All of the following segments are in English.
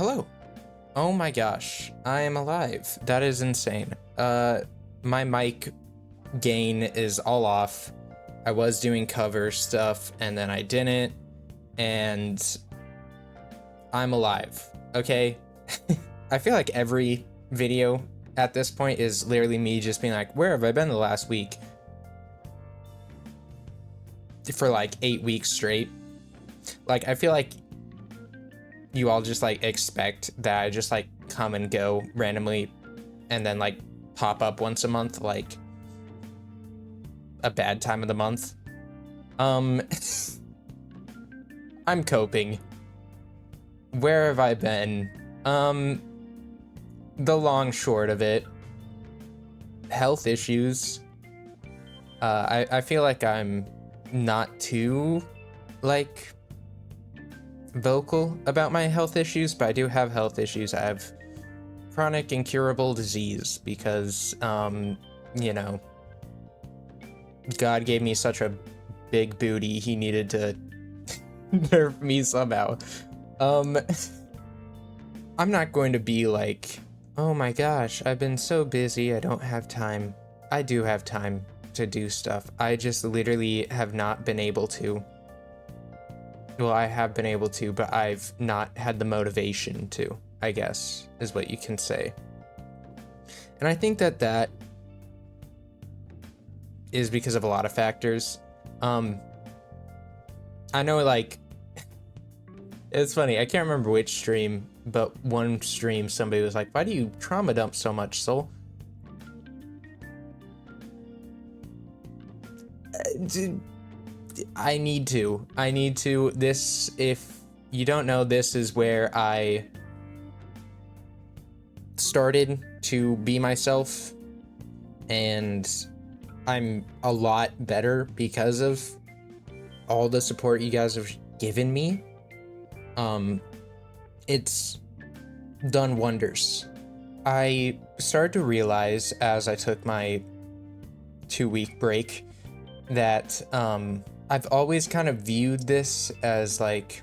Hello. Oh my gosh, I am alive. That is insane. My mic gain is all off. I was doing cover stuff and then I didn't, and I'm alive. Okay. I feel like every video at this point is literally me just being like, where have I been the last week? For like 8 weeks straight. Like, I feel like you all just like expect that I just like come and go randomly and then like pop up once a month, like a bad time of the month. I'm coping. Where have I been? The long short of it, health issues. I feel like I'm not too like vocal about my health issues, but I do have health issues. I have chronic incurable disease because you know, God gave me such a big booty, he needed to nerf me somehow. I'm not going to be like, oh my gosh, I've been so busy, I don't have time. I do have time to do stuff. I just literally have not been able to. Well, I have been able to, but I've not had the motivation to, I guess, is what you can say. And I think that that is because of a lot of factors. I know, like, it's funny, I can't remember which stream, but one stream somebody was like, why do you trauma dump so much, Soul? I need to. This, if you don't know, this is where I started to be myself, and I'm a lot better because of all the support you guys have given me. It's done wonders. I started to realize as I took my 2-week break that I've always kind of viewed this as like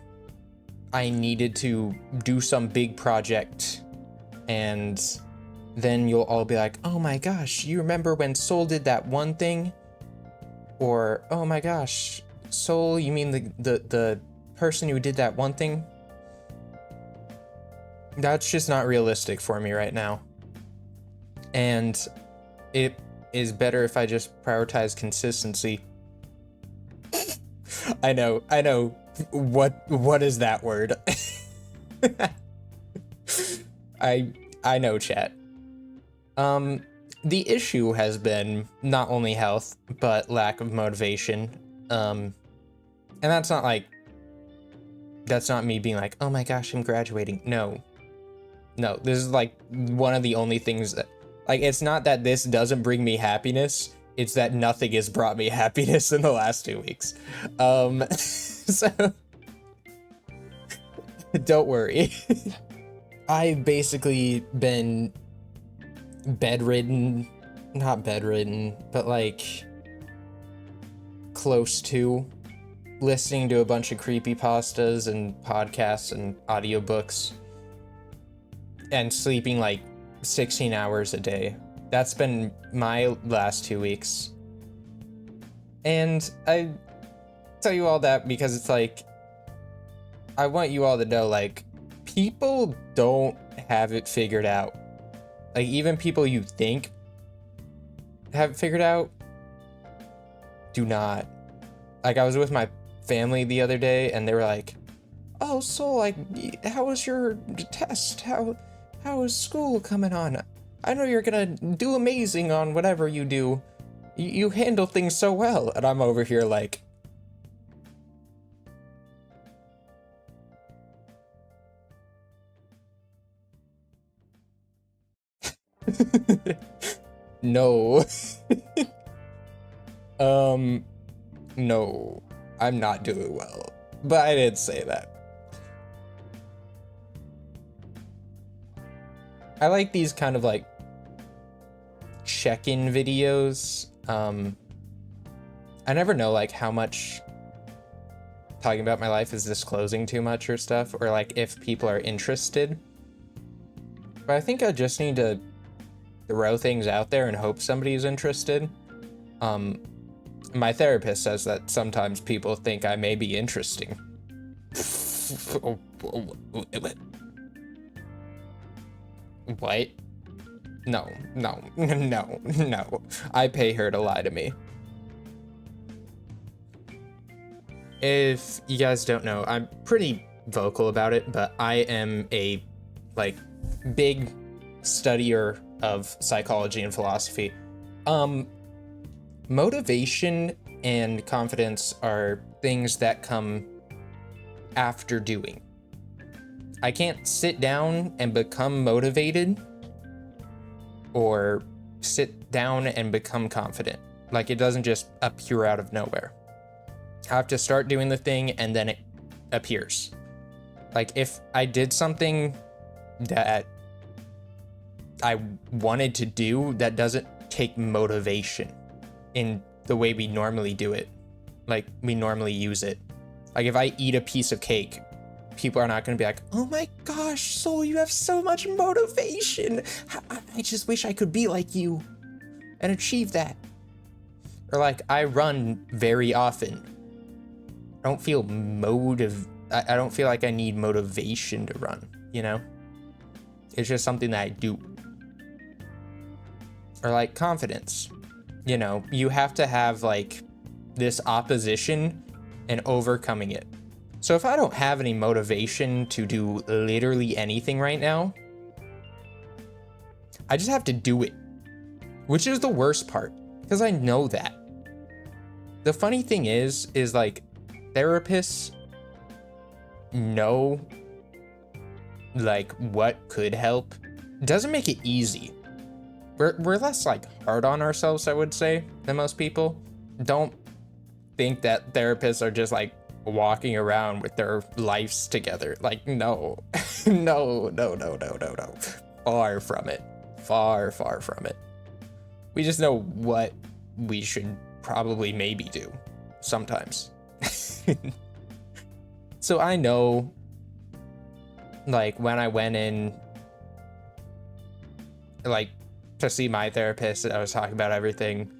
I needed to do some big project, and then you'll all be like, oh my gosh, you remember when Soul did that one thing? Or, oh my gosh, Soul, you mean the person who did that one thing? That's just not realistic for me right now. And it is better if I just prioritize consistency. I know. What is that word? I know, chat. The issue has been not only health, but lack of motivation. And that's not me being like, oh my gosh, I'm graduating. No, this is like one of the only things that, like, it's not that this doesn't bring me happiness, it's that nothing has brought me happiness in the last 2 weeks. So don't worry. I've basically been bedridden, not bedridden, but like close to, listening to a bunch of creepypastas and podcasts and audiobooks and sleeping like 16 hours a day. That's been my last 2 weeks. And I tell you all that because it's like, I want you all to know, like, people don't have it figured out. Like, even people you think have it figured out do not. Like, I was with my family the other day and they were like, oh, so like, how was your test? How is school coming on? I know you're gonna do amazing on whatever you do. You handle things so well. And I'm over here like, no. No, I'm not doing well. But I didn't say that. I like these kind of like check-in videos. I never know like how much talking about my life is disclosing too much or stuff, or like if people are interested. But I think I just need to throw things out there and hope somebody's interested. My therapist says that sometimes people think I may be interesting. What? No. I pay her to lie to me. If you guys don't know, I'm pretty vocal about it, but I am a like big studier of psychology and philosophy. Motivation and confidence are things that come after doing. I can't sit down and become motivated or sit down and become confident. Like, it doesn't just appear out of nowhere. I have to start doing the thing and then it appears. Like, if I did something that I wanted to do that doesn't take motivation in the way we normally do it, like we normally use it. Like, if I eat a piece of cake, people are not going to be like, oh my gosh, Soul, you have so much motivation. I just wish I could be like you and achieve that. Or like, I run very often. I don't feel I don't feel like I need motivation to run, you know? It's just something that I do. Or like confidence. You know, you have to have like this opposition and overcoming it. So if I don't have any motivation to do literally anything right now, I just have to do it, which is the worst part, because I know that. The funny thing is like therapists know like what could help. Doesn't make it easy. We're less like hard on ourselves, I would say, than most people. Don't think that therapists are just like walking around with their lives together. Like, no. No. Far from it. Far from it. We just know what we should probably maybe do sometimes. So I know, like, when I went in, like, to see my therapist, I was talking about everything,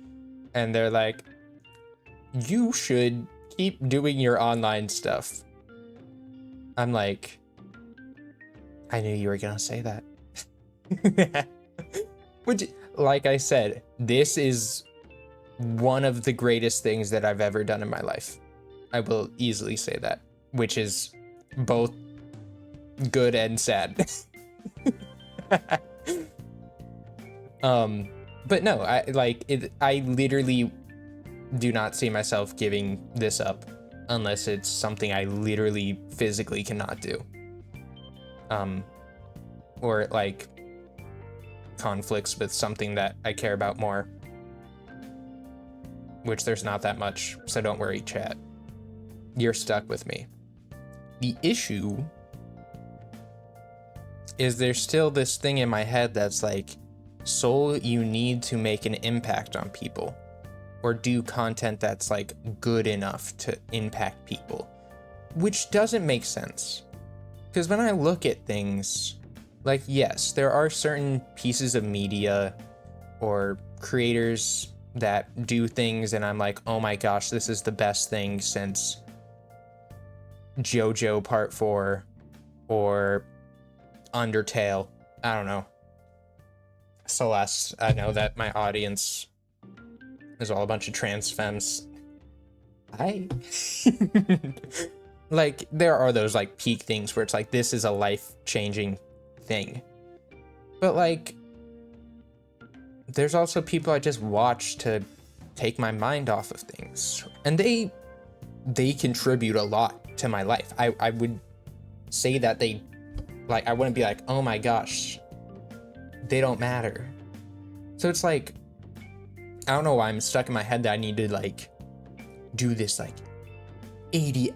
and they're like, you should keep doing your online stuff. I'm like, I knew you were gonna say that. Which, like I said, this is one of the greatest things that I've ever done in my life. I will easily say that, which is both good and sad. But no, I literally do not see myself giving this up unless it's something I literally physically cannot do. Or it like conflicts with something that I care about more, which there's not that much, so don't worry, chat. You're stuck with me. The issue is there's still this thing in my head that's like, Soul, you need to make an impact on people or do content that's like good enough to impact people, which doesn't make sense. Because when I look at things, like, yes, there are certain pieces of media or creators that do things and I'm like, oh my gosh, this is the best thing since JoJo Part 4 or Undertale. I don't know. Celeste, I know that my audience is all a bunch of trans femmes. Like, there are those like peak things where it's like, this is a life-changing thing. But like, there's also people I just watch to take my mind off of things. And they contribute a lot to my life. I would say that they, like, I wouldn't be like, oh my gosh, they don't matter. So it's like, I don't know why I'm stuck in my head that I need to like do this like 80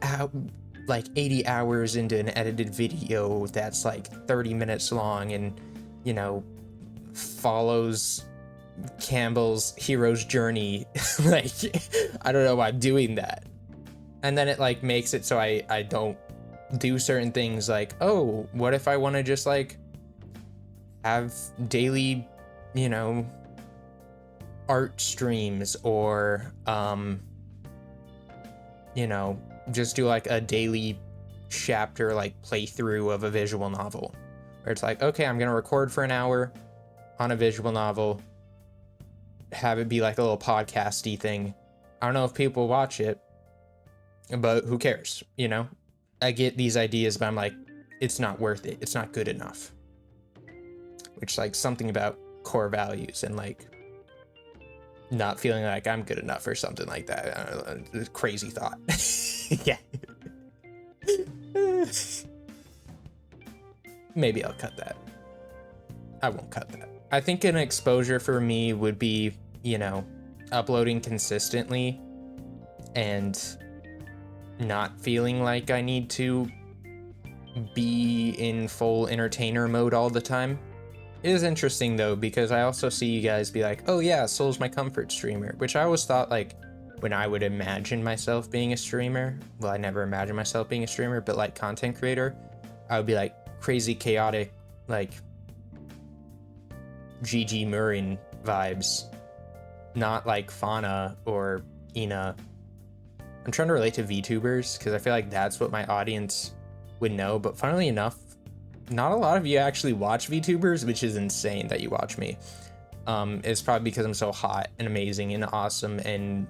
hours into an edited video that's like 30 minutes long and, you know, follows Campbell's hero's journey. Like, I don't know why I'm doing that. And then it like makes it so I don't do certain things like, oh, what if I want to just like have daily, you know, art streams, or you know, just do like a daily chapter like playthrough of a visual novel, where it's like, okay, I'm gonna record for an hour on a visual novel, have it be like a little podcasty thing. I don't know if people watch it, but who cares, you know? I get these ideas, but I'm like, it's not worth it. It's not good enough. Which, like, something about core values and like not feeling like I'm good enough or something like that. I don't know, crazy thought. Yeah. Maybe I'll cut that. I won't cut that. I think an exposure for me would be, you know, uploading consistently and not feeling like I need to be in full entertainer mode all the time. It is interesting though, because I also see you guys be like, oh yeah, Soul's my comfort streamer, which I always thought, like, when I would imagine myself being a streamer, well, I never imagined myself being a streamer, but like content creator, I would be like crazy chaotic, like GG Murrin vibes, not like Fauna or Ina. I'm trying to relate to VTubers because I feel like that's what my audience would know, but funnily enough, not a lot of you actually watch VTubers, which is insane that you watch me. It's probably because I'm so hot and amazing and awesome and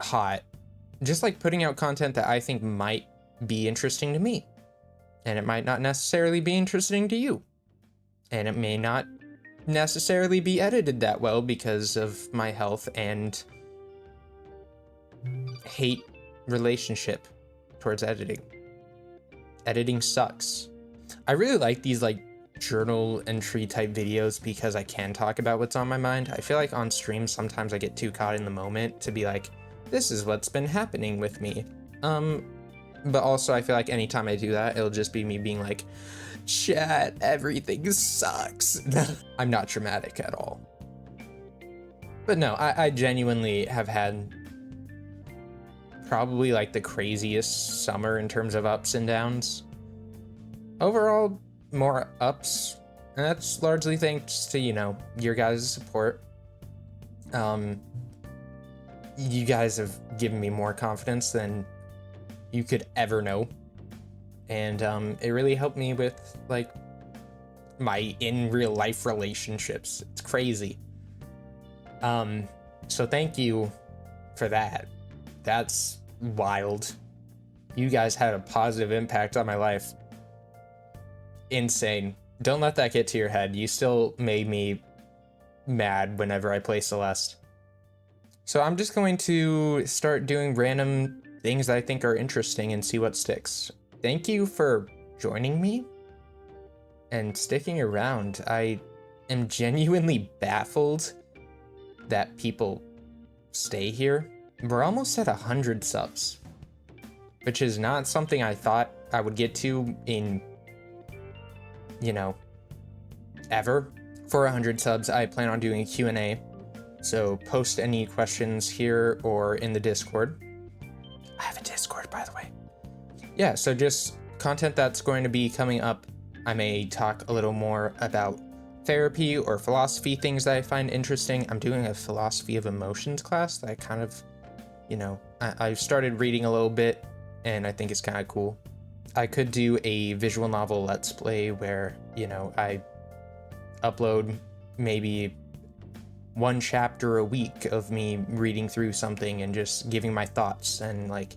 hot. Just like putting out content that I think might be interesting to me. And it might not necessarily be interesting to you. And it may not necessarily be edited that well because of my health and hate relationship towards editing. Editing sucks. I really like these like journal entry type videos because I can talk about what's on my mind. I feel like on stream sometimes I get too caught in the moment to be like, this is what's been happening with me. But also I feel like anytime I do that, it'll just be me being like, chat, everything sucks. I'm not dramatic at all. But no, I genuinely have had probably like the craziest summer in terms of ups and downs. Overall, more ups, and that's largely thanks to, you know, your guys' support. You guys have given me more confidence than you could ever know, and it really helped me with like my in real life relationships. It's crazy. So thank you for that. That's wild. You guys had a positive impact on my life. Insane. Don't let that get to your head. You still made me mad whenever I play Celeste. So I'm just going to start doing random things that I think are interesting and see what sticks. Thank you for joining me and sticking around. I am genuinely baffled that people stay here. We're almost at 100 subs, which is not something I thought I would get to in, you know, ever. For 100 subs, I plan on doing a Q&A. So post any questions here or in the Discord. I have a Discord, by the way. Yeah, so just content that's going to be coming up. I may talk a little more about therapy or philosophy, things that I find interesting. I'm doing a philosophy of emotions class that I kind of, you know, I've started reading a little bit and I think it's kind of cool. I could do a visual novel let's play where, you know, I upload maybe one chapter a week of me reading through something and just giving my thoughts and like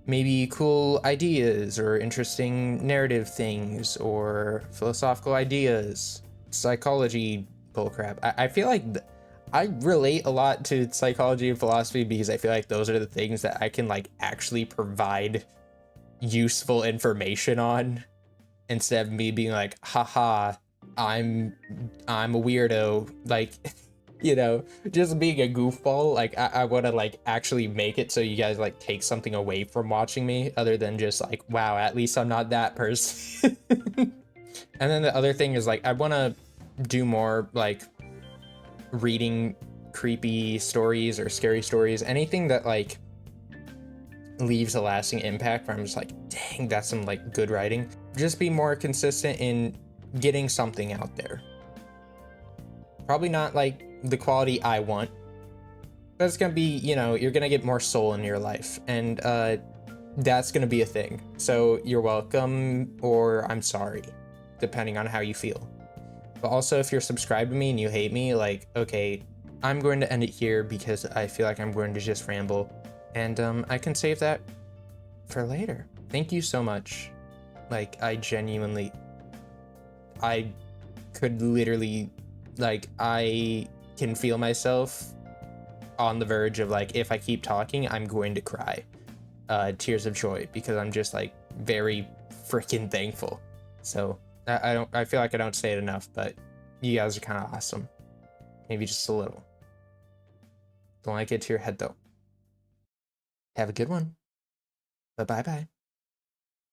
maybe cool ideas or interesting narrative things or philosophical ideas, psychology bullcrap. I feel like I relate a lot to psychology and philosophy because I feel like those are the things that I can like actually provide useful information on instead of me being like, haha, I'm a weirdo, like, you know, just being a goofball. Like I want to like actually make it so you guys like take something away from watching me other than just like, wow, at least I'm not that person. And then the other thing is like I want to do more like reading creepy stories or scary stories, anything that like leaves a lasting impact where I'm just like, dang, that's some like good writing. Just be more consistent in getting something out there. Probably not like the quality I want, but it's gonna be, you know, you're gonna get more soul in your life, and that's gonna be a thing. So you're welcome, or I'm sorry, depending on how you feel. But also, if you're subscribed to me and you hate me, like, okay, I'm going to end it here because I feel like I'm going to just ramble, and I can save that for later. Thank you so much. Like, I could literally, like, I can feel myself on the verge of, like, if I keep talking, I'm going to cry. Tears of joy, because I'm just, like, very freaking thankful. So, I feel like I don't say it enough, but you guys are kind of awesome. Maybe just a little. Don't let it get to your head, though. Have a good one. Bye-bye-bye.